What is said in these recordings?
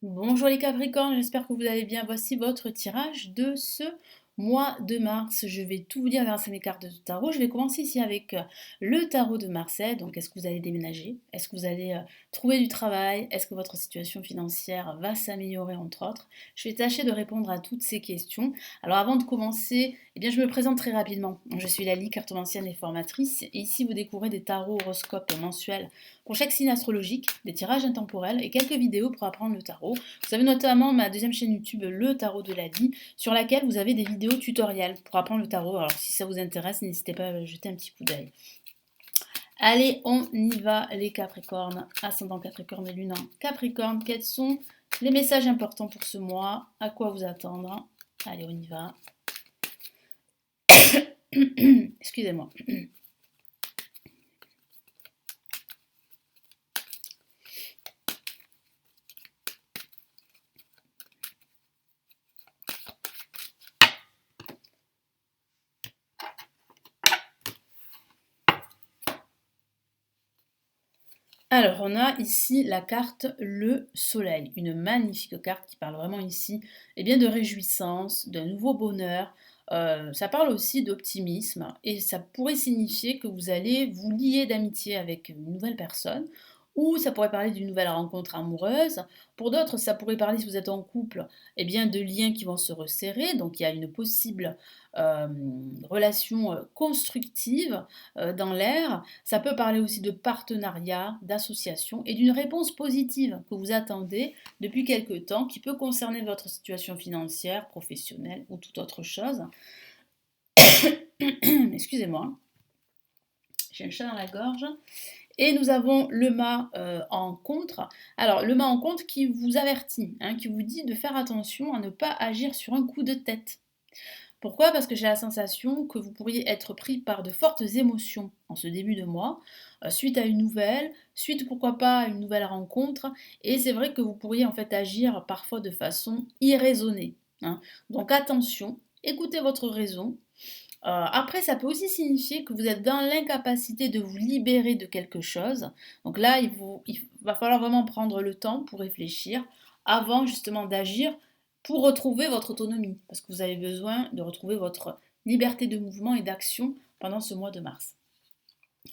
Bonjour les Capricornes, j'espère que vous allez bien. Voici votre tirage de ce mois de mars. Je vais tout vous dire grâce à mes cartes de tarot. Je vais commencer ici avec le tarot de Marseille. Donc, est-ce que vous allez déménager? Est-ce que vous allez trouver du travail? Est-ce que votre situation financière va s'améliorer, entre autres? Je vais tâcher de répondre à toutes ces questions. Alors, avant de commencer, eh bien, je me présente très rapidement. Je suis Lali, cartomancienne et formatrice. Et ici, vous découvrez des tarots horoscopes mensuels pour chaque signe astrologique, des tirages intemporels et quelques vidéos pour apprendre le tarot. Vous avez notamment ma deuxième chaîne YouTube, Le Tarot de Lali, sur laquelle vous avez des vidéos tutoriels pour apprendre le tarot. Alors si ça vous intéresse, n'hésitez pas à jeter un petit coup d'œil. Allez, on y va les Capricornes, ascendant Capricorne et Lune en Capricorne. Quels sont les messages importants pour ce mois? À quoi vous attendre? Allez, on y va. Excusez-moi. Alors, on a ici la carte Le Soleil, une magnifique carte qui parle vraiment ici de réjouissance, d'un nouveau bonheur. Ça parle aussi d'optimisme et ça pourrait signifier que vous allez vous lier d'amitié avec une nouvelle personne ou ça pourrait parler d'une nouvelle rencontre amoureuse. Pour d'autres, ça pourrait parler, si vous êtes en couple, de liens qui vont se resserrer. Donc, il y a une possible euh, relation constructive dans l'air. Ça peut parler aussi de partenariat, d'association et d'une réponse positive que vous attendez depuis quelque temps qui peut concerner votre situation financière, professionnelle ou toute autre chose. Excusez-moi, j'ai un chat dans la gorge. Et nous avons le mât en contre. Alors, le mât en contre qui vous avertit, qui vous dit de faire attention à ne pas agir sur un coup de tête. Pourquoi? Parce que j'ai la sensation que vous pourriez être pris par de fortes émotions en ce début de mois, suite à une nouvelle, suite pourquoi pas à une nouvelle rencontre, et c'est vrai que vous pourriez en fait agir parfois de façon irraisonnée, hein. Donc attention, écoutez votre raison. Après, ça peut aussi signifier que vous êtes dans l'incapacité de vous libérer de quelque chose. Donc là, il va falloir vraiment prendre le temps pour réfléchir avant justement d'agir pour retrouver votre autonomie. Parce que vous avez besoin de retrouver votre liberté de mouvement et d'action pendant ce mois de mars.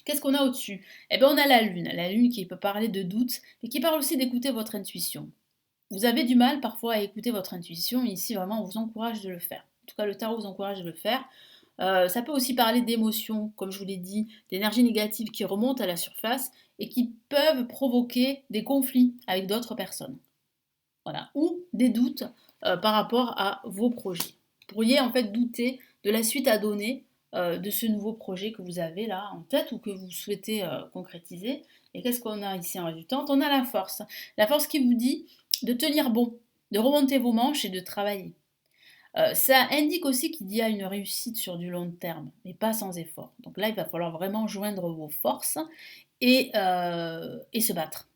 Qu'est-ce qu'on a au-dessus? Eh bien, on a la lune qui peut parler de doute, mais qui parle aussi d'écouter votre intuition. Vous avez du mal parfois à écouter votre intuition, et ici vraiment on vous encourage de le faire. En tout cas, le tarot vous encourage de le faire. Ça peut aussi parler d'émotions, comme je vous l'ai dit, d'énergie négative qui remontent à la surface et qui peuvent provoquer des conflits avec d'autres personnes. Voilà. Ou des doutes par rapport à vos projets. Vous pourriez en fait douter de la suite à donner de ce nouveau projet que vous avez là en tête ou que vous souhaitez concrétiser. Et qu'est-ce qu'on a ici en résultante? On a la force. La force qui vous dit de tenir bon, de remonter vos manches et de travailler. Ça indique aussi qu'il y a une réussite sur du long terme, mais pas sans effort. Donc là, il va falloir vraiment joindre vos forces et se battre.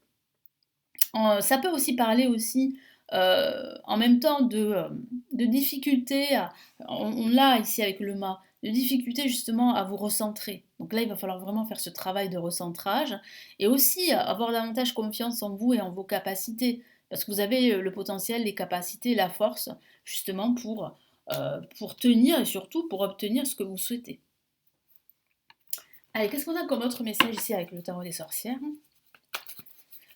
Ça peut aussi parler aussi en même temps de difficultés, on l'a ici avec le mât, de difficultés justement à vous recentrer. Donc là, il va falloir vraiment faire ce travail de recentrage et aussi avoir davantage confiance en vous et en vos capacités. Parce que vous avez le potentiel, les capacités, la force, justement pour tenir et surtout pour obtenir ce que vous souhaitez. Allez, qu'est-ce qu'on a comme autre message ici avec le tarot des sorcières?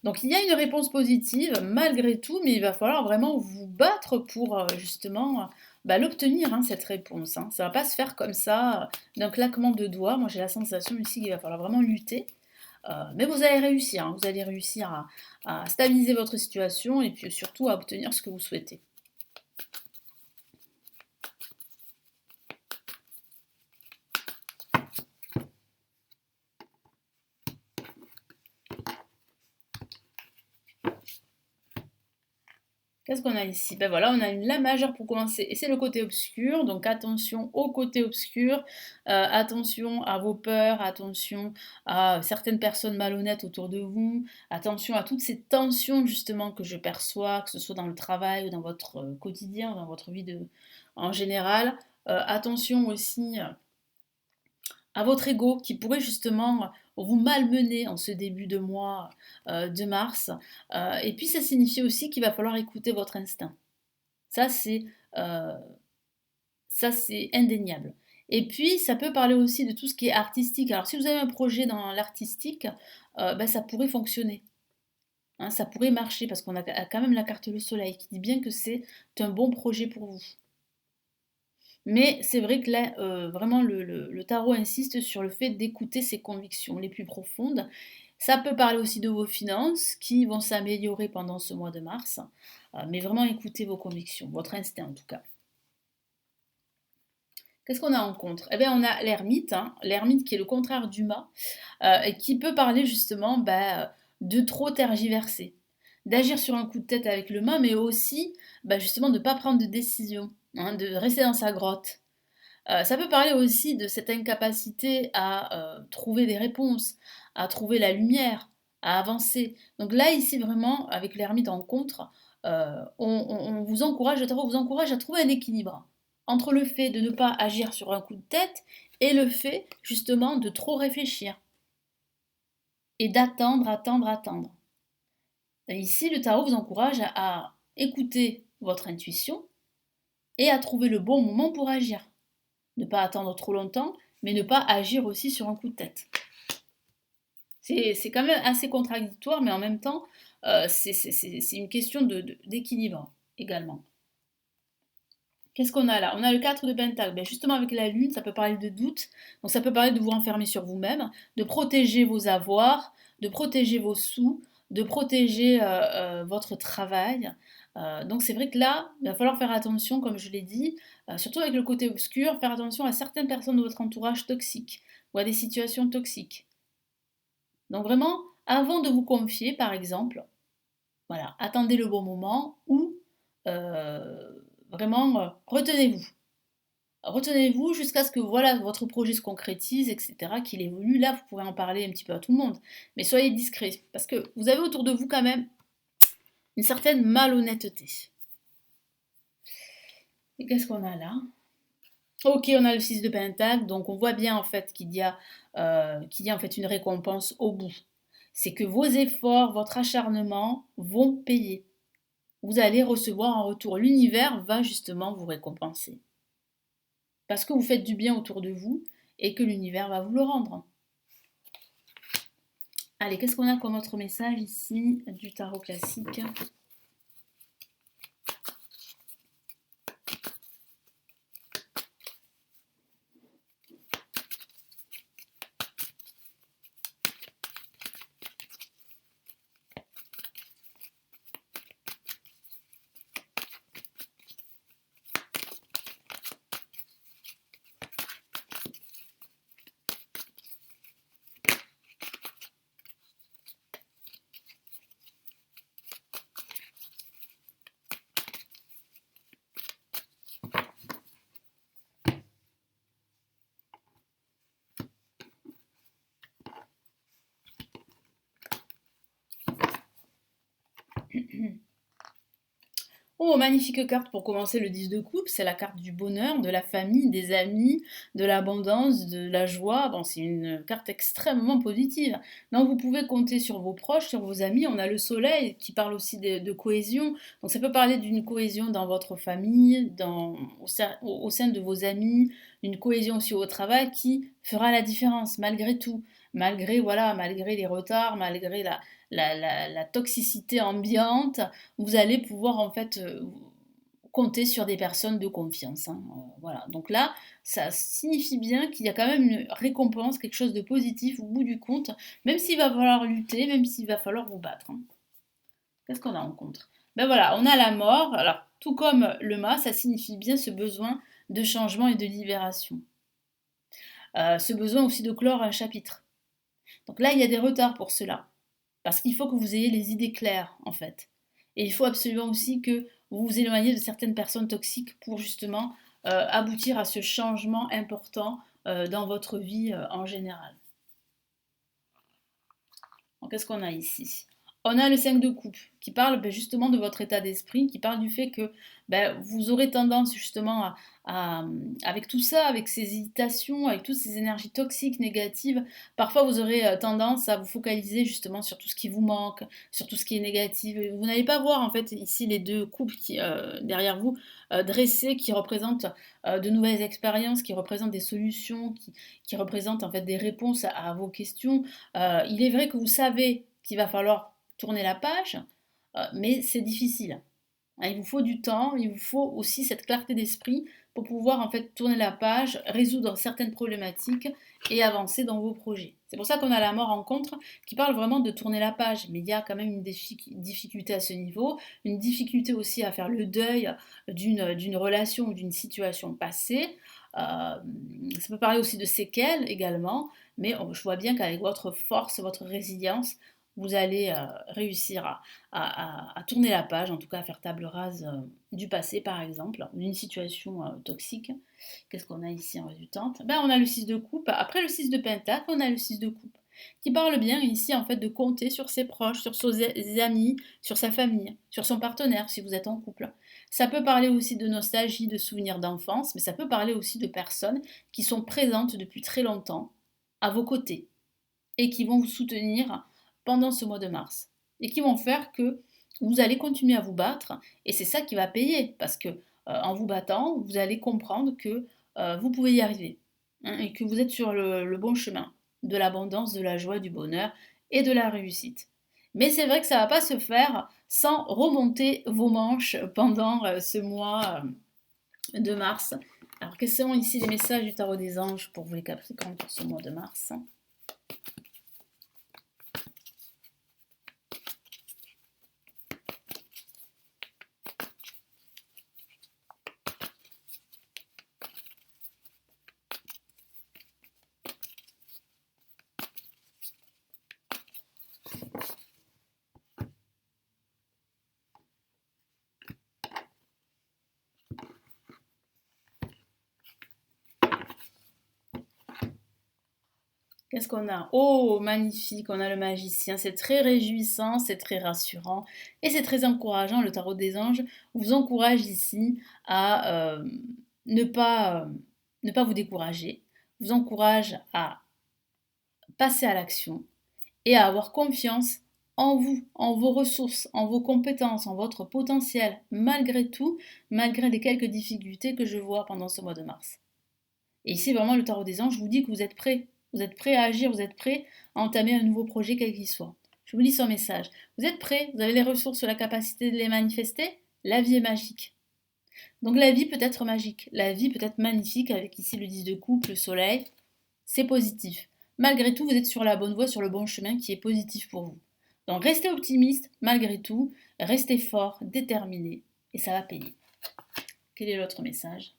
Donc il y a une réponse positive malgré tout, mais il va falloir vraiment vous battre pour justement l'obtenir, cette réponse, hein. Ça ne va pas se faire comme ça, d'un claquement de doigts. Moi j'ai la sensation ici qu'il va falloir vraiment lutter. Mais vous allez réussir, hein. Vous allez réussir à stabiliser votre situation et puis surtout à obtenir ce que vous souhaitez. Qu'est-ce qu'on a ici? Ben voilà, on a une La majeure pour commencer, et c'est le côté obscur, donc attention au côté obscur, attention à vos peurs, attention à certaines personnes malhonnêtes autour de vous, attention à toutes ces tensions justement que je perçois, que ce soit dans le travail ou dans votre quotidien, dans votre vie en général. Attention aussi à votre ego qui pourrait justement vous malmener en ce début de mois de mars. Et puis ça signifie aussi qu'il va falloir écouter votre instinct. Ça, c'est euh, ça, c'est indéniable. Et puis, ça peut parler aussi de tout ce qui est artistique. Alors, si vous avez un projet dans l'artistique, ben, ça pourrait fonctionner. Hein, ça pourrait marcher parce qu'on a quand même la carte le soleil qui dit bien que c'est un bon projet pour vous. Mais c'est vrai que là, vraiment, le tarot insiste sur le fait d'écouter ses convictions les plus profondes. Ça peut parler aussi de vos finances qui vont s'améliorer pendant ce mois de mars. Mais vraiment, écoutez vos convictions, votre instinct en tout cas. Qu'est-ce qu'on a en contre? Eh bien, on a l'ermite, hein, l'ermite qui est le contraire du mât, et qui peut parler justement de trop tergiverser, d'agir sur un coup de tête avec le mât, mais aussi justement de ne pas prendre de décision, hein, de rester dans sa grotte. Ça peut parler aussi de cette incapacité à trouver des réponses, à trouver la lumière, à avancer. Donc là, ici, vraiment, avec l'ermite en contre, on vous encourage, le tarot vous encourage à trouver un équilibre entre le fait de ne pas agir sur un coup de tête et le fait, justement, de trop réfléchir et d'attendre, attendre, attendre. Et ici, le tarot vous encourage à écouter votre intuition et à trouver le bon moment pour agir. Ne pas attendre trop longtemps, mais ne pas agir aussi sur un coup de tête. C'est quand même assez contradictoire, mais en même temps, c'est une question d'équilibre également. Qu'est-ce qu'on a là? On a le 4 de Pentacle. Ben justement, avec la Lune, ça peut parler de doute. Donc, ça peut parler de vous renfermer sur vous-même, de protéger vos avoirs, de protéger vos sous, de protéger votre travail. Donc, c'est vrai que là, il va falloir faire attention, comme je l'ai dit, surtout avec le côté obscur, faire attention à certaines personnes de votre entourage toxiques ou à des situations toxiques. Donc, vraiment, avant de vous confier, par exemple, voilà, attendez le bon moment ou euh, vraiment retenez-vous. Retenez-vous jusqu'à ce que voilà, votre projet se concrétise, etc., qu'il évolue. Là, vous pourrez en parler un petit peu à tout le monde. Mais soyez discret, parce que vous avez autour de vous quand même une certaine malhonnêteté. Et qu'est-ce qu'on a là? Ok, on a le 6 de Pentacle, donc on voit bien en fait qu'il y a en fait une récompense au bout. C'est que vos efforts, votre acharnement vont payer. Vous allez recevoir en retour. L'univers va justement vous récompenser. Parce que vous faites du bien autour de vous et que l'univers va vous le rendre. Allez, qu'est-ce qu'on a comme autre message ici du tarot classique? Oh, magnifique carte pour commencer le 10 de coupe, c'est la carte du bonheur, de la famille, des amis, de l'abondance, de la joie. Bon, c'est une carte extrêmement positive. Donc vous pouvez compter sur vos proches, sur vos amis. On a le soleil qui parle aussi de cohésion. Donc ça peut parler d'une cohésion dans votre famille, au sein de vos amis, une cohésion aussi au travail qui fera la différence malgré tout. Malgré, voilà, malgré les retards, malgré la toxicité ambiante, vous allez pouvoir en fait compter sur des personnes de confiance. Hein. Voilà. Donc là, ça signifie bien qu'il y a quand même une récompense, quelque chose de positif au bout du compte, même s'il va falloir lutter, même s'il va falloir vous battre. Hein. Qu'est-ce qu'on a en contre? Ben voilà, on a la mort. Alors, tout comme le mât, ça signifie bien ce besoin de changement et de libération. Ce besoin aussi de clore un chapitre. Donc là, il y a des retards pour cela. Parce qu'il faut que vous ayez les idées claires, en fait. Et il faut absolument aussi que vous vous éloignez de certaines personnes toxiques pour justement aboutir à ce changement important dans votre vie en général. Donc, qu'est-ce qu'on a ici? On a le 5 de coupe qui parle justement de votre état d'esprit, qui parle du fait que vous aurez tendance justement avec tout ça, avec ces hésitations, avec toutes ces énergies toxiques, négatives, parfois vous aurez tendance à vous focaliser justement sur tout ce qui vous manque, sur tout ce qui est négatif. Vous n'allez pas voir en fait ici les deux coupes qui, derrière vous dressés qui représentent de nouvelles expériences, qui représentent des solutions, qui représentent en fait des réponses à vos questions. Il est vrai que vous savez qu'il va falloir tourner la page, mais c'est difficile. Hein, il vous faut du temps, il vous faut aussi cette clarté d'esprit pour pouvoir en fait tourner la page, résoudre certaines problématiques et avancer dans vos projets. C'est pour ça qu'on a la mort en contre qui parle vraiment de tourner la page, mais il y a quand même une difficulté à ce niveau, une difficulté aussi à faire le deuil d'une relation ou d'une situation passée. Ça peut parler aussi de séquelles également, mais je vois bien qu'avec votre force, votre résilience, vous allez réussir à tourner la page, en tout cas à faire table rase du passé par exemple, d'une situation toxique. Qu'est-ce qu'on a ici en résultante? On a le 6 de coupe. Après le 6 de pentacle, on a le 6 de coupe, qui parle bien ici en fait de compter sur ses proches, sur ses amis, sur sa famille, sur son partenaire si vous êtes en couple. Ça peut parler aussi de nostalgie, de souvenirs d'enfance, mais ça peut parler aussi de personnes qui sont présentes depuis très longtemps à vos côtés et qui vont vous soutenir pendant ce mois de mars et qui vont faire que vous allez continuer à vous battre et c'est ça qui va payer parce que en vous battant, vous allez comprendre que vous pouvez y arriver hein, et que vous êtes sur le bon chemin de l'abondance, de la joie, du bonheur et de la réussite. Mais c'est vrai que ça ne va pas se faire sans remonter vos manches pendant ce mois de mars. Alors, quels sont ici les messages du tarot des anges pour vous les Capricornes pour ce mois de mars? Qu'est-ce qu'on a? Oh, magnifique, on a le magicien. C'est très réjouissant, c'est très rassurant et c'est très encourageant. Le tarot des anges vous encourage ici à ne pas, ne pas vous décourager, vous encourage à passer à l'action et à avoir confiance en vous, en vos ressources, en vos compétences, en votre potentiel, malgré tout, malgré les quelques difficultés que je vois pendant ce mois de mars. Et ici, vraiment, le tarot des anges vous dit que vous êtes prêt. Vous êtes prêt à agir, vous êtes prêt à entamer un nouveau projet, quel qu'il soit. Je vous lis son message. Vous êtes prêt, vous avez les ressources, la capacité de les manifester. La vie est magique. Donc la vie peut être magique, la vie peut être magnifique, avec ici le 10 de coupe, le soleil. C'est positif. Malgré tout, vous êtes sur la bonne voie, sur le bon chemin qui est positif pour vous. Donc restez optimiste, malgré tout, restez fort, déterminé, et ça va payer. Quel est l'autre message?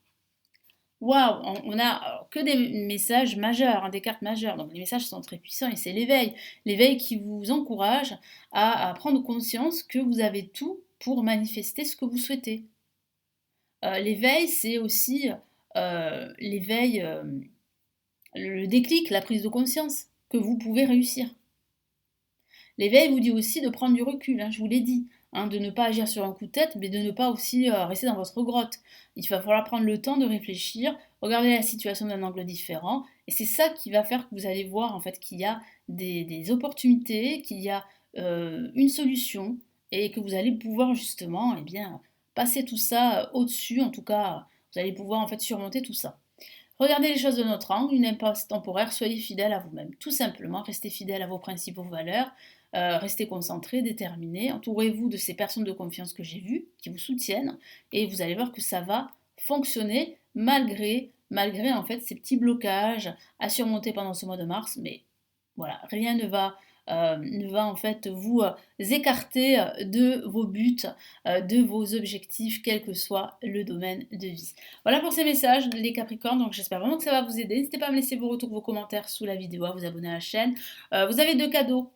Waouh, on a que des messages majeurs, hein, des cartes majeures. Donc les messages sont très puissants et c'est l'éveil. L'éveil qui vous encourage à prendre conscience que vous avez tout pour manifester ce que vous souhaitez. L'éveil, c'est aussi l'éveil, le déclic, la prise de conscience que vous pouvez réussir. L'éveil vous dit aussi de prendre du recul, hein, je vous l'ai dit, hein, de ne pas agir sur un coup de tête, mais de ne pas aussi rester dans votre grotte. Il va falloir prendre le temps de réfléchir, regarder la situation d'un angle différent, et c'est ça qui va faire que vous allez voir en fait qu'il y a des opportunités, qu'il y a une solution, et que vous allez pouvoir justement, eh bien, passer tout ça au-dessus. En tout cas, vous allez pouvoir en fait surmonter tout ça. Regardez les choses de notre angle, une impasse temporaire, soyez fidèle à vous-même. Tout simplement, restez fidèle à vos principes, vos valeurs, restez concentré, déterminé. Entourez-vous de ces personnes de confiance que j'ai vues, qui vous soutiennent, et vous allez voir que ça va fonctionner malgré en fait ces petits blocages à surmonter pendant ce mois de mars. Mais voilà, rien ne va en fait vous écarter de vos buts, de vos objectifs, quel que soit le domaine de vie. Voilà pour ces messages, les Capricornes, donc j'espère vraiment que ça va vous aider. N'hésitez pas à me laisser vos retours, vos commentaires sous la vidéo, à vous abonner à la chaîne. Vous avez 2 cadeaux.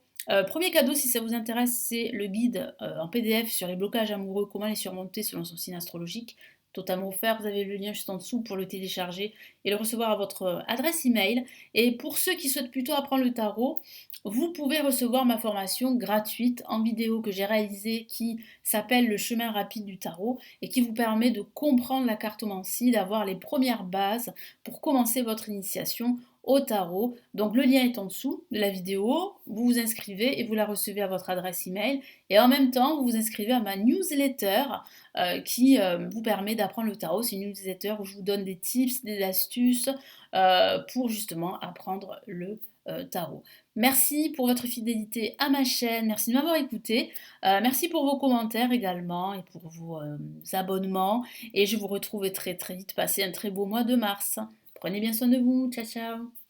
Premier cadeau, si ça vous intéresse, c'est le guide en PDF sur les blocages amoureux, comment les surmonter selon son signe astrologique. totalement offert. Vous avez le lien juste en dessous pour le télécharger et le recevoir à votre adresse email. Et pour ceux qui souhaitent plutôt apprendre le tarot, vous pouvez recevoir ma formation gratuite en vidéo que j'ai réalisée qui s'appelle Le chemin rapide du tarot et qui vous permet de comprendre la cartomancie, d'avoir les premières bases pour commencer votre initiation au tarot. Donc le lien est en dessous de la vidéo, vous vous inscrivez et vous la recevez à votre adresse email et en même temps vous vous inscrivez à ma newsletter qui vous permet d'apprendre le tarot. C'est une newsletter où je vous donne des tips, des astuces pour justement apprendre le tarot. Merci pour votre fidélité à ma chaîne, merci de m'avoir écouté, merci pour vos commentaires également et pour vos abonnements et je vous retrouve très très vite. Passez un très beau mois de mars. Prenez bien soin de vous, ciao ciao.